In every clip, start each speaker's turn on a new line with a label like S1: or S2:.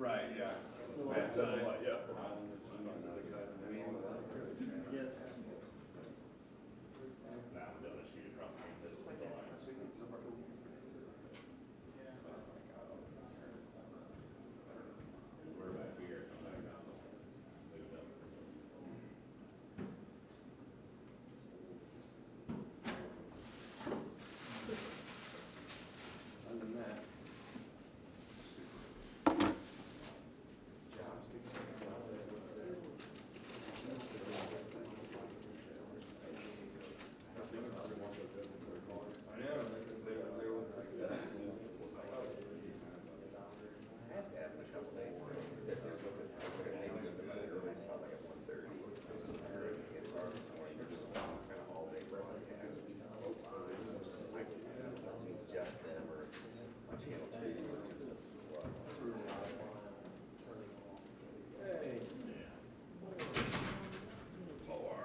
S1: Right, yeah.
S2: That's a lot, yeah.
S1: Yes.
S2: Now I'm going to shoot across the line. We're back here.
S1: Other than that. I know, because they were
S3: I asked Adam a couple days ago. He said they're looking for like at 1:30. Kind of all day broadcast. I don't know if it's just them or it's on channel 2.
S1: Hey.
S3: More.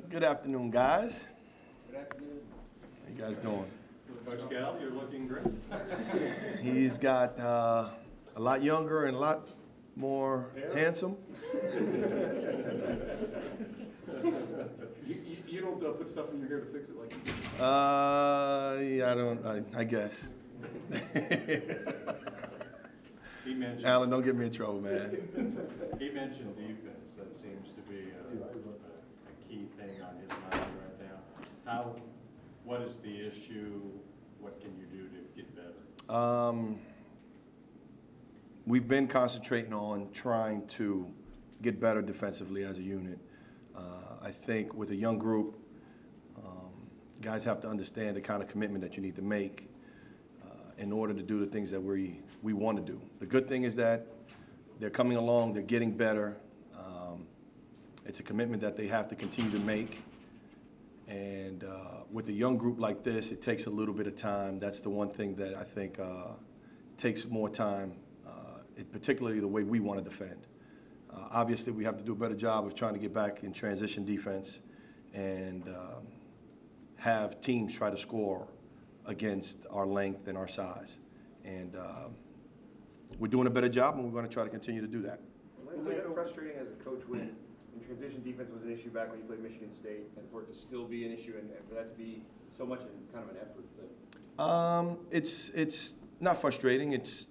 S4: Good afternoon, guys.
S1: Good afternoon.
S4: How you guys doing?
S2: Coach Gal, you're looking great.
S4: He's got a lot younger and a lot more handsome.
S2: You don't put stuff in your hair to fix it like you do.
S4: Yeah, I guess.
S2: He mentioned,
S4: Alan, don't get me in trouble, man.
S2: he mentioned defense. That seems to be a key thing on his mind right now. What is the issue? What can you do to get better?
S4: We've been concentrating on trying to get better defensively as a unit. I think with a young group, guys have to understand the kind of commitment that you need to make in order to do the things that we want to do. The good thing is that they're coming along, they're getting better. It's a commitment that they have to continue to make. And with a young group like this, it takes a little bit of time. That's the one thing that I think takes more time, particularly the way we want to defend. Obviously, we have to do a better job of trying to get back in transition defense and have teams try to score against our length and our size. And we're doing a better job, and we're going to try to continue to do that.
S1: Was that frustrating as a coach when transition defense was an issue back when you played Michigan State, and for it to still be an issue and for that to be so much in kind of an effort?
S4: It's not frustrating. It's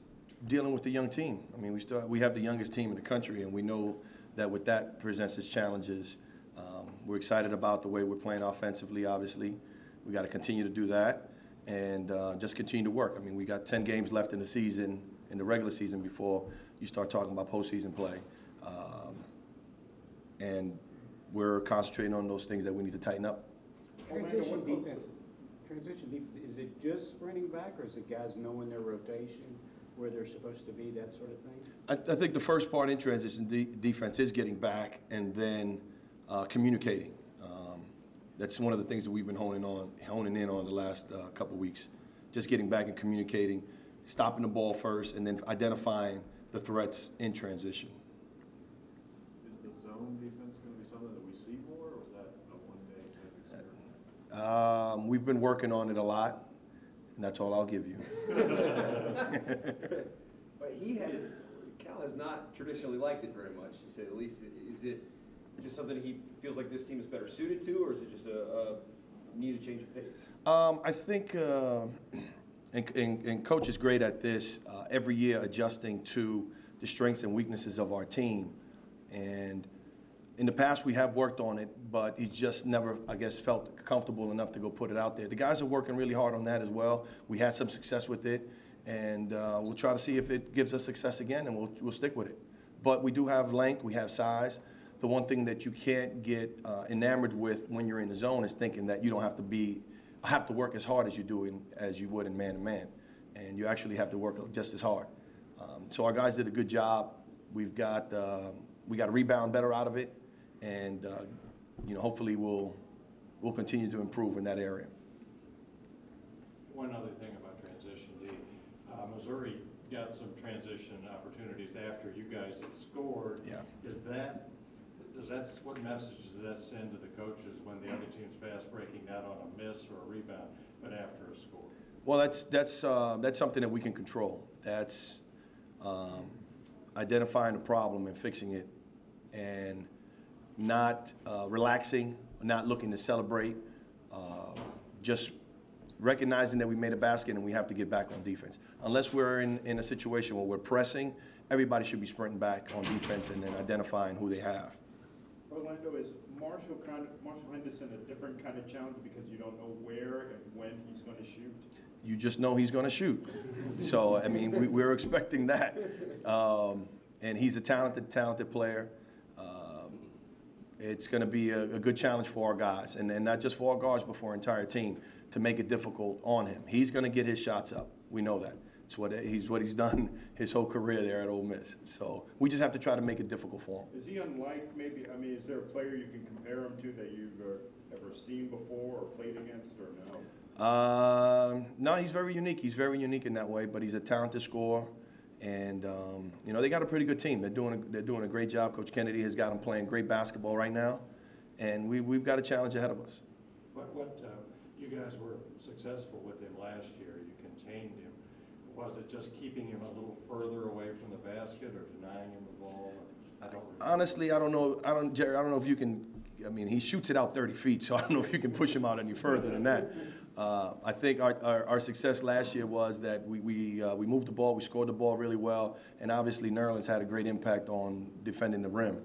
S4: dealing with the young team. I mean, we have the youngest team in the country, and we know that with that presents its challenges. We're excited about the way we're playing offensively, obviously. We got to continue to do that and just continue to work. I mean, we got 10 games left in the season, in the regular season, before you start talking about postseason play. And we're concentrating on those things that we need to tighten up.
S5: Transition defense, is it just sprinting back, or is it guys knowing their rotation, where they're supposed to be, that sort of thing?
S4: I think the first part in transition defense is getting back and then communicating. That's one of the things that we've been honing in on the last couple of weeks. Just getting back and communicating, stopping the ball first, and then identifying the threats in transition.
S2: Is the zone defense going to be something that we see more, or was that a one-day type experiment?
S4: We've been working on it a lot, and that's all I'll give you.
S1: But Cal has not traditionally liked it very much, to say the least. Is it just something he feels like this team is better suited to, or is it just a need a change of pace?
S4: I think, and Coach is great at this, every year adjusting to the strengths and weaknesses of our team. And in the past, we have worked on it, but he just never, I guess, felt comfortable enough to go put it out there. The guys are working really hard on that as well. We had some success with it, and we'll try to see if it gives us success again, and we'll stick with it. But we do have length, we have size. The one thing that you can't get enamored with when you're in the zone is thinking that you don't have to work as hard as you would in man-to-man, and you actually have to work just as hard. So our guys did a good job. We got to rebound better out of it, and hopefully we'll continue to improve in that area.
S2: One other thing about transition, Missouri got some transition opportunities after you guys had scored.
S4: Yeah.
S2: What message does that send to the coaches when the other team's fast breaking, not on a miss or a rebound, but after a score?
S4: Well, that's something that we can control. That's identifying the problem and fixing it, and not relaxing, not looking to celebrate, just recognizing that we made a basket and we have to get back on defense. Unless we're in a situation where we're pressing, everybody should be sprinting back on defense and then identifying who they have.
S6: Orlando, is Marshall Henderson a different kind of challenge because you don't know where and when he's going to shoot?
S4: You just know he's going to shoot. So, I mean, we're expecting that. And he's a talented player. It's going to be a good challenge for our guys, and not just for our guards, but for our entire team, to make it difficult on him. He's going to get his shots up. We know that. It's what he's done his whole career there at Ole Miss. So we just have to try to make it difficult for him.
S6: Is he unlike is there a player you can compare him to that you've ever seen before or played against, or no?
S4: No, he's very unique. He's very unique in that way, but he's a talented scorer. And, they got a pretty good team. They're doing a great job. Coach Kennedy has got them playing great basketball right now. And we've got a challenge ahead of us.
S2: You guys were successful with him last year. You contained him. Was it just keeping him a little further away from the basket or denying him the ball?
S4: Honestly, I don't know. Jerry, I don't know if you can. He shoots it out 30 feet, so I don't know if you can push him out any further than that. I think our success last year was that we moved the ball, we scored the ball really well, and obviously Nerlens had a great impact on defending the rim.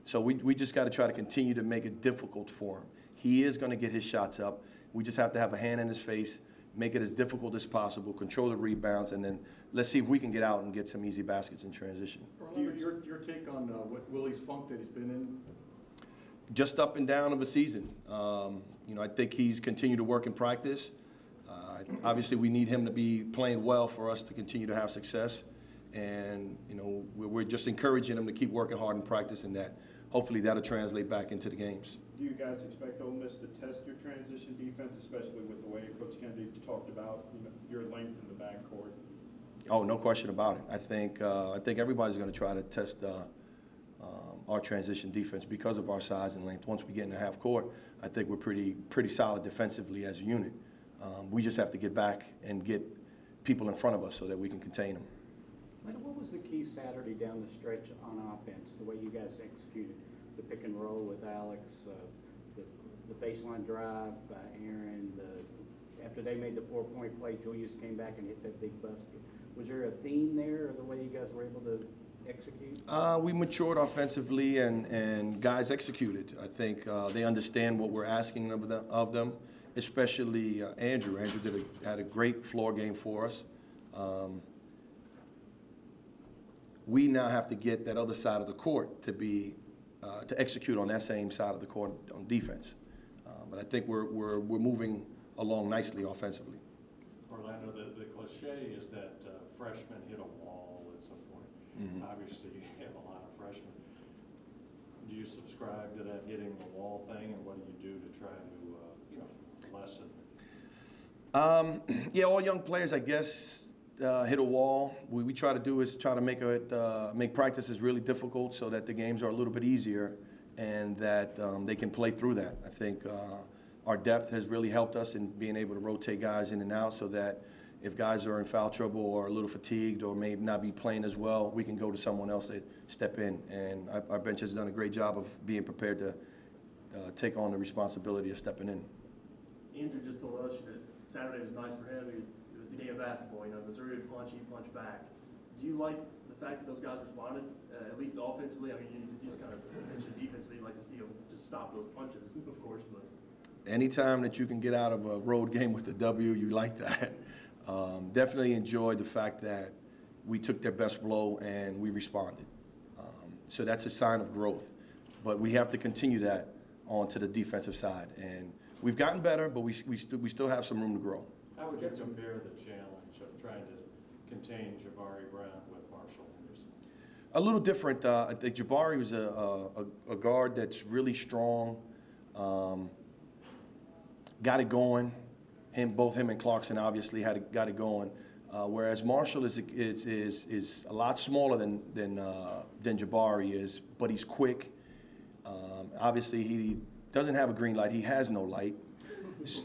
S4: So we just got to try to continue to make it difficult for him. He is going to get his shots up. We just have to have a hand in his face, make it as difficult as possible, control the rebounds, and then let's see if we can get out and get some easy baskets in transition.
S2: Your take on what Willie's funk that he's been in?
S4: Just up and down of a season. I think he's continued to work in practice. Obviously, we need him to be playing well for us to continue to have success. And, we're just encouraging him to keep working hard in practice, and that hopefully that'll translate back into the games.
S6: Do you guys expect Ole Miss to test your transition defense, especially with the way Coach Kennedy talked about your length in the backcourt?
S4: Oh, no question about it. I think everybody's going to try to test our transition defense because of our size and length. Once we get in the half court, I think we're pretty solid defensively as a unit. We just have to get back and get people in front of us so that we can contain them.
S5: What was the key Saturday down the stretch on offense, the way you guys executed the pick and roll with Alex, the baseline drive by Aaron, after they made the 4-point play, Julius came back and hit that big basket. Was there a theme there, or the way you guys were able to execute? We matured offensively, and guys executed. I think they understand what we're asking of them, especially Andrew. Andrew had a great floor game for us. We now have to get that other side of the court to execute on that same side of the court on defense. But I think we're moving along nicely offensively.
S2: Orlando, the cliche is that freshmen hit a wall at some point. Mm-hmm. Obviously, you have a lot of freshmen. Do you subscribe to that hitting the wall thing, and what do you do to try to lessen it?
S4: Yeah, all young players, I guess, hit a wall. We try to do is try to make practices really difficult so that the games are a little bit easier and that they can play through that. I think our depth has really helped us in being able to rotate guys in and out so that if guys are in foul trouble or a little fatigued or may not be playing as well, we can go to someone else to step in. And our bench has done a great job of being prepared to take on the responsibility of stepping in.
S7: Andrew just told us that Saturday was nice for him. It was the game of basketball. Missouri would punch, he punched back. Do you like the the fact that those guys responded, at least offensively, I mean, you just kind of mentioned defensively, you'd like to see them just stop those punches, of course, but.
S4: Anytime that you can get out of a road game with a W, you like that. Definitely enjoyed the fact that we took their best blow and we responded. So that's a sign of growth. But we have to continue that on to the defensive side. And we've gotten better, but we still have some room to grow.
S2: How would you compare the challenge of trying to contain Jabari Brown with Marshall Henderson?
S4: A little different. I think Jabari was a guard that's really strong. Got it going. Both him and Clarkson obviously got it going. Whereas Marshall is a lot smaller than Jabari is, but he's quick. Obviously, he doesn't have a green light. He has no light,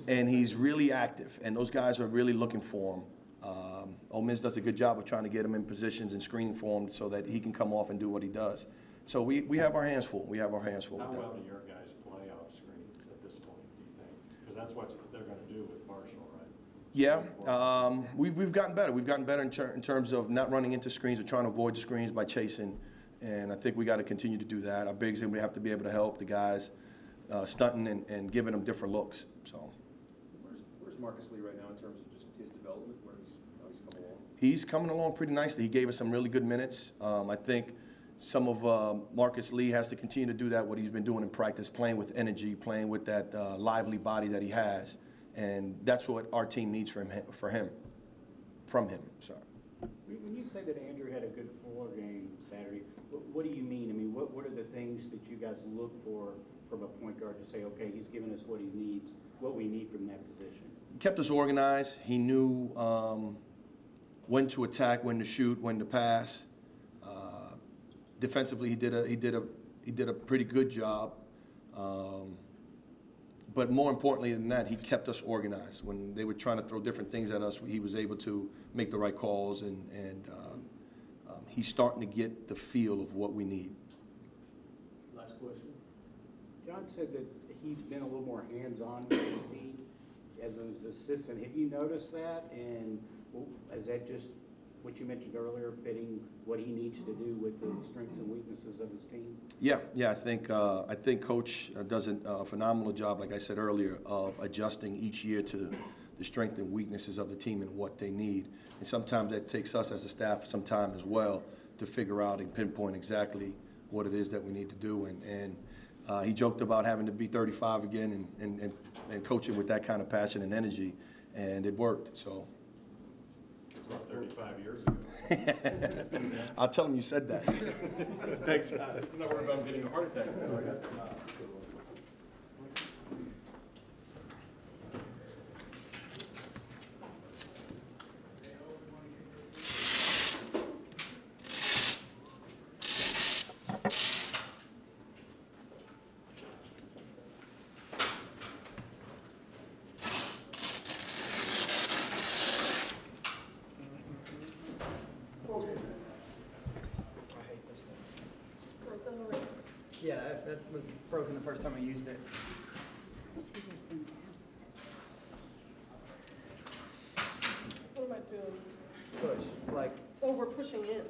S4: and he's really active. And those guys are really looking for him. Ole Miss does a good job of trying to get him in positions and screening for him so that he can come off and do what he does. So we have our hands full. We have our hands full.
S2: How
S4: with that.
S2: well do your guys play off screens at this point, do you think? Because that's what they're going to do with Marshall, right?
S4: Yeah, we've gotten better. We've gotten better in terms of not running into screens or trying to avoid the screens by chasing, and I think we got to continue to do that. Our bigs, we have to be able to help the guys stunting and giving them different looks. So,
S1: where's Marcus Lee right now in terms of just his development? How he's coming along?
S4: He's coming along pretty nicely. He gave us some really good minutes. I think some of Marcus Lee has to continue to do that, what he's been doing in practice, playing with energy, playing with that lively body that he has. And that's what our team needs from him. Sorry.
S5: When you say that Andrew had a good floor game Saturday, what do you mean? I mean, what are the things that you guys look for from a point guard to say, okay, he's giving us what he needs, what we need from that position?
S4: He kept us organized. He knew when to attack, when to shoot, when to pass. Defensively, he did a pretty good job. But more importantly than that, he kept us organized. When they were trying to throw different things at us, he was able to make the right calls, and he's starting to get the feel of what we need.
S7: Last question.
S5: John said that he's been a little more hands-on with his team as an assistant. Have you noticed that? And is that just what you mentioned earlier, fitting what he needs to do with the strengths and weaknesses of his team?
S4: Yeah. I think Coach does a phenomenal job, like I said earlier, of adjusting each year to the strengths and weaknesses of the team and what they need. And sometimes that takes us as a staff some time as well to figure out and pinpoint exactly what it is that we need to do. And he joked about having to be 35 again and coaching with that kind of passion and energy, and it worked. So.
S2: It's about 35 years ago.
S4: I'll tell him you said that. Thanks, Scott.
S2: I'm not worried about him getting a heart attack.
S8: Yeah, that was broken the first time I used it.
S9: What am I doing?
S8: Push, like,
S9: Oh, we're pushing in.